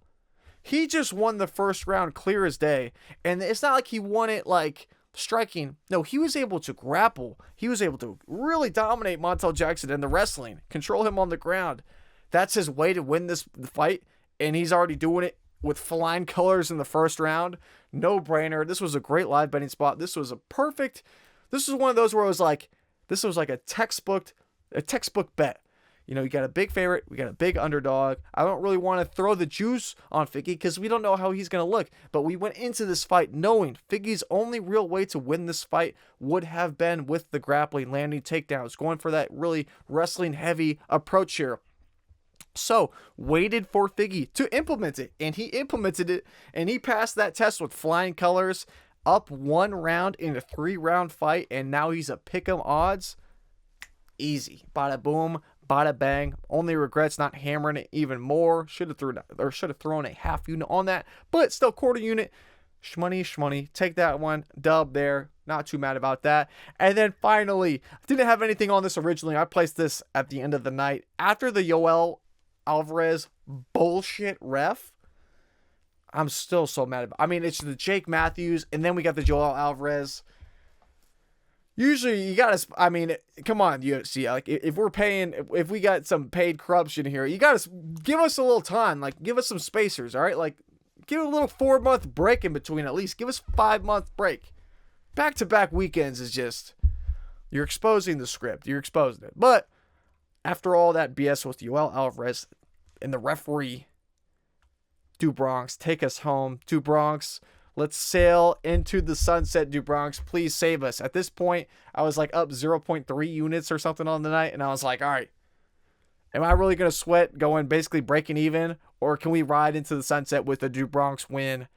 He just won the first round clear as day. And it's not like he won it like striking. No, he was able to grapple. He was able to really dominate Montel Jackson in the wrestling, control him on the ground. That's his way to win this fight. And he's already doing it with flying colors in the first round. No brainer. This was a great live betting spot. This was one of those where it was like, this was like a textbook bet. You know, you got a big favorite, we got a big underdog. I don't really want to throw the juice on Figgy because we don't know how he's going to look. But we went into this fight knowing Figgy's only real way to win this fight would have been with the grappling, landing takedowns, going for that really wrestling heavy approach here. So, waited for Figgy to implement it, and he implemented it, and he passed that test with flying colors, up 1 round in a 3-round fight, and now he's a pick'em odds. Easy. Bada boom, bada bang. Only regrets not hammering it even more. Should have thrown a half unit on that, but still quarter unit. Shmoney. Take that one. Dub there. Not too mad about that. And then finally, didn't have anything on this originally. I placed this at the end of the night after the Yoel Alvarez bullshit ref. I'm still so mad about. I mean, it's the Jake Matthews, and then we got the Joel Alvarez. Usually, you gotta. I mean, come on, UFC. Like, if we got some paid corruption here, you gotta give us a little time. Like, give us some spacers, all right? Like, give it a little 4-month break in between at least. Give us 5-month break. Back-to-back weekends is just, you're exposing the script. You're exposing it. But after all that BS with Yoel Alvarez and the referee, Do Bronx, take us home. Do Bronx, let's sail into the sunset, Do Bronx. Please save us. At this point, I was like up 0.3 units or something on the night, and I was like, all right, am I really going to sweat going basically breaking even, or can we ride into the sunset with a Do Bronx win?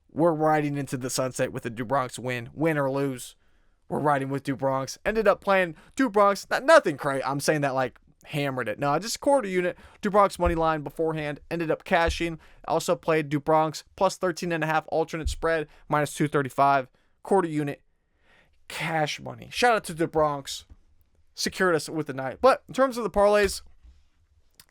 We're riding into the sunset with a Do Bronx win. Win or lose, we're riding with Do Bronx. Ended up playing Do Bronx. Nothing crazy. I'm saying that like hammered it. No, just quarter unit. Do Bronx money line beforehand. Ended up cashing. Also played Do Bronx plus 13.5 alternate spread, minus 235. Quarter unit. Cash money. Shout out to Do Bronx. Secured us with the night. But in terms of the parlays,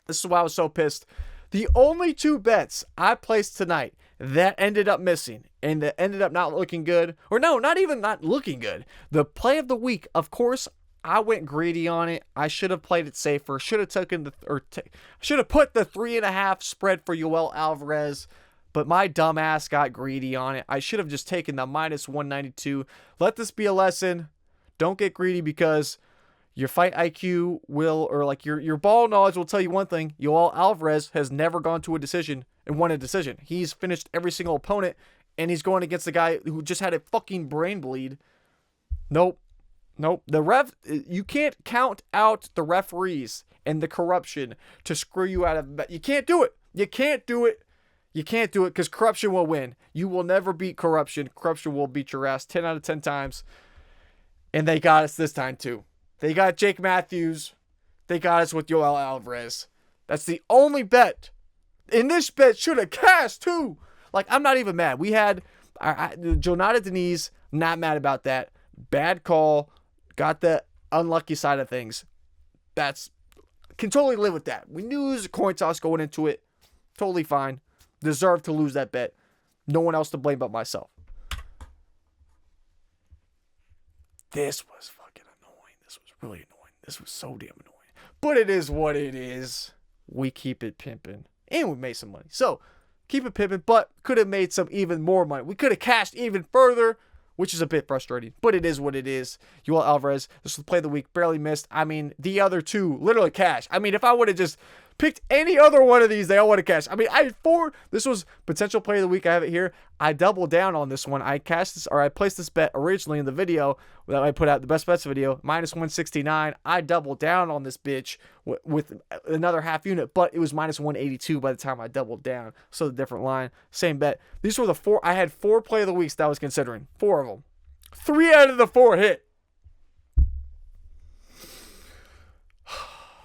this is why I was so pissed. The only 2 bets I placed tonight that ended up missing and that ended up not looking good, or no, not even not looking good. The play of the week, of course, I went greedy on it. I should have played it safer. Should have put the 3.5 spread for Yoel Alvarez, but my dumb ass got greedy on it. I should have just taken the minus 192. Let this be a lesson. Don't get greedy because your fight IQ will, or like your ball knowledge will tell you one thing. Yoel Alvarez has never gone to a decision and won a decision. He's finished every single opponent, and he's going against the guy who just had a fucking brain bleed. Nope. You can't count out the referees and the corruption to screw you out of bet. You can't do it because corruption will win. You will never beat corruption. Corruption will beat your ass 10 out of 10 times. And they got us this time too. They got Jake Matthews. They got us with Yoel Alvarez. That's the only bet. And this bet should have cashed too. Like, I'm not even mad. We had Jonata Denise. Not mad about that. Bad call. Got the unlucky side of things. Can totally live with that. We knew it was a coin toss going into it. Totally fine. Deserved to lose that bet. No one else to blame but myself. This was fucking annoying. This was really annoying. This was so damn annoying. But it is what it is. We keep it pimping. And we made some money. So, keep it pimping, but could have made some even more money. We could have cashed even further, which is a bit frustrating. But it is what it is. Yoel Alvarez, this was the play of the week. Barely missed. I mean, the other 2, literally cash. I mean, if I would have just Picked any other one of these, they all would have cashed. I mean, I had 4. This was potential play of the week. I have it here. I doubled down on this one. I cashed this, or I placed this bet originally in the video that I put out, the best bets video, -169. I doubled down on this bitch with another half unit, but it was -182 by the time I doubled down. So the different line, same bet. These were the 4. I had 4 play of the weeks that I was considering. 4 of them. 3 out of the 4 hit.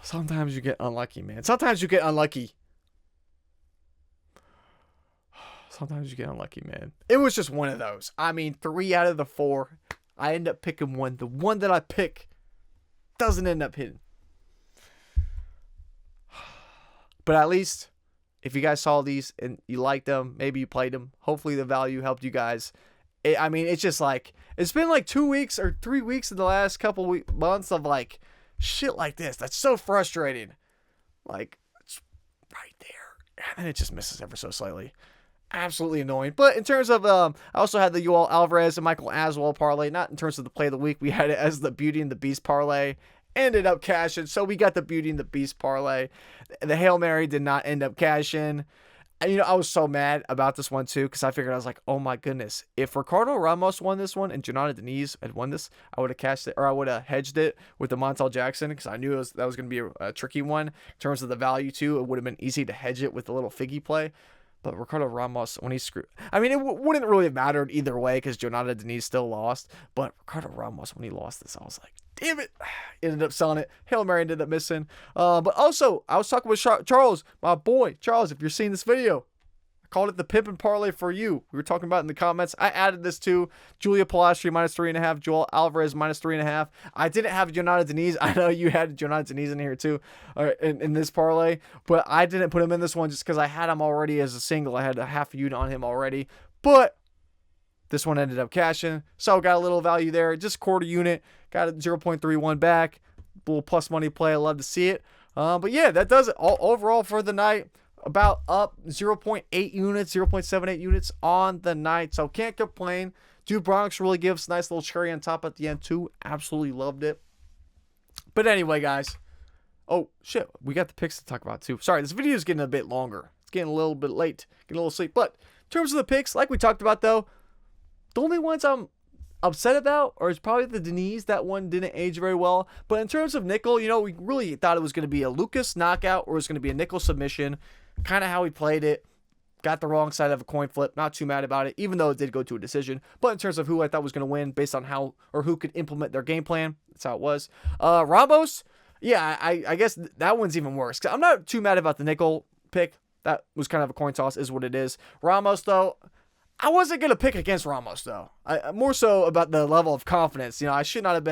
Sometimes you get unlucky, man. Sometimes you get unlucky. Sometimes you get unlucky, man. It was just one of those. I mean, 3 out of the 4. I end up picking one. The one that I pick doesn't end up hitting. But at least, if you guys saw these and you liked them, maybe you played them. Hopefully the value helped you guys. I mean, it's just like, it's been like 2 weeks or 3 weeks in the last couple months of like, shit like this. That's so frustrating. Like, it's right there. And it just misses ever so slightly. Absolutely annoying. But in terms of, I also had the Yoel Alvarez and Michael Aswell parlay. Not in terms of the play of the week. We had it as the Beauty and the Beast parlay. Ended up cashing. So we got the Beauty and the Beast parlay. The Hail Mary did not end up cashing. And, you know, I was so mad about this one, too, because I figured, I was like, oh, my goodness. If Ricardo Ramos won this one and Jonathan Deniz had won this, I would have cashed it, or I would have hedged it with the Montel Jackson, because I knew that was going to be a tricky one. In terms of the value, too, it would have been easy to hedge it with a little figgy play. But Ricardo Ramos, when he screwed... I mean, it wouldn't really have mattered either way, because Jonathan Deniz still lost. But Ricardo Ramos, when he lost this, I was like, damn it. Ended up selling it. Hail Mary ended up missing. But also, I was talking with Charles, my boy. Charles, if you're seeing this video, I called it the Pimpin' Parlay for you. We were talking about it in the comments. I added this too. Julia Pilastri -3.5. Joel Alvarez -3.5. I didn't have Jonathan Deniz. I know you had Jonathan Deniz in here too, in this parlay. But I didn't put him in this one just because I had him already as a single. I had a half unit on him already. But this one ended up cashing. So got a little value there. Just quarter unit. Got a 0.31 back. A little plus money play. I love to see it. But yeah, that does it all overall for the night. About up 0.8 units, 0.78 units on the night. So can't complain. Do Bronx really gives a nice little cherry on top at the end too. Absolutely loved it. But anyway, guys. Oh, shit. We got the picks to talk about too. Sorry, this video is getting a bit longer. It's getting a little bit late. Getting a little sleep. But in terms of the picks, like we talked about though, the only ones I'm upset about, or it's probably the Deniz. That one didn't age very well. But in terms of nickel, you know, we really thought it was going to be a Lucas knockout or it was going to be a nickel submission. Kind of how he played it. Got the wrong side of a coin flip. Not too mad about it, even though it did go to a decision. But in terms of who I thought was going to win based on how or who could implement their game plan, that's how it was. Ramos, yeah, I guess that one's even worse. I'm not too mad about the nickel pick. That was kind of a coin toss, is what it is. Ramos, though, I wasn't going to pick against Ramos, though. More so about the level of confidence. You know, I should not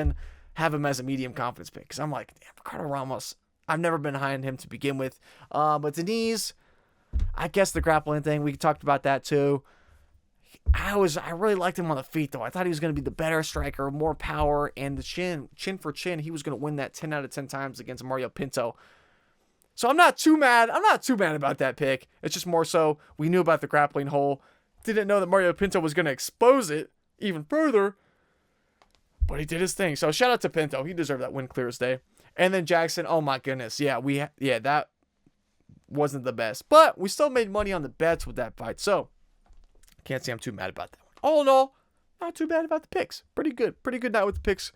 have him as a medium confidence pick, because I'm like, damn, Ricardo Ramos, I've never been high on him to begin with. But Deniz, I guess the grappling thing, we talked about that too. I really liked him on the feet though. I thought he was going to be the better striker, more power, and the chin for chin, he was going to win that 10 out of 10 times against Mario Pinto. So I'm not too mad. I'm not too mad about that pick. It's just more so we knew about the grappling hole. Didn't know that Mario Pinto was going to expose it even further. But he did his thing. So shout out to Pinto. He deserved that win clear as day. And then Jackson, oh my goodness. Yeah, that wasn't the best. But we still made money on the bets with that fight. So, can't say I'm too mad about that one. All in all, not too bad about the picks. Pretty good. Pretty good night with the picks.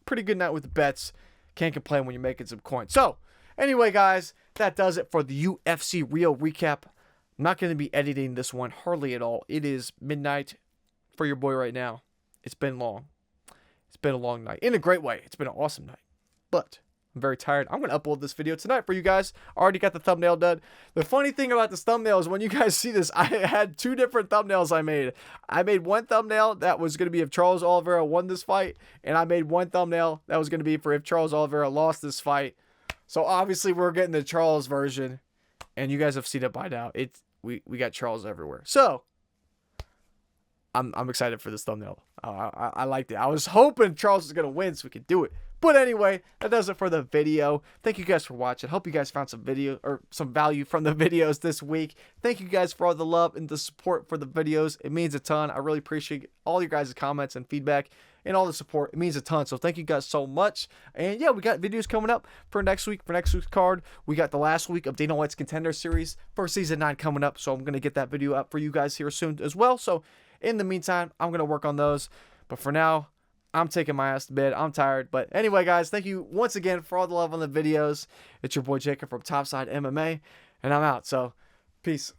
Pretty good night with the bets. Can't complain when you're making some coins. So, anyway, guys, that does it for the UFC Rio recap. I'm not going to be editing this one hardly at all. It is midnight for your boy right now. It's been long. It's been a long night. In a great way. It's been an awesome night. But I'm very tired. I'm going to upload this video tonight for you guys. I already got the thumbnail done. The funny thing about this thumbnail is when you guys see this, I had 2 different thumbnails I made. I made one thumbnail that was going to be if Charles Oliveira won this fight. And I made one thumbnail that was going to be for if Charles Oliveira lost this fight. So obviously we're getting the Charles version. And you guys have seen it by now. We got Charles everywhere. So I'm excited for this thumbnail. I liked it. I was hoping Charles was going to win so we could do it. But anyway, that does it for the video. Thank you guys for watching. Hope you guys found some video or some value from the videos this week. Thank you guys for all the love and the support for the videos. It means a ton. I really appreciate all your guys' comments and feedback and all the support. It means a ton. So thank you guys so much. And yeah, we got videos coming up for next week. For next week's card, we got the last week of Dana White's Contender Series for Season 9 coming up. So I'm going to get that video up for you guys here soon as well. So in the meantime, I'm going to work on those. But for now, I'm taking my ass to bed. I'm tired. But anyway, guys, thank you once again for all the love on the videos. It's your boy Jacob from Topside MMA. And I'm out. So peace.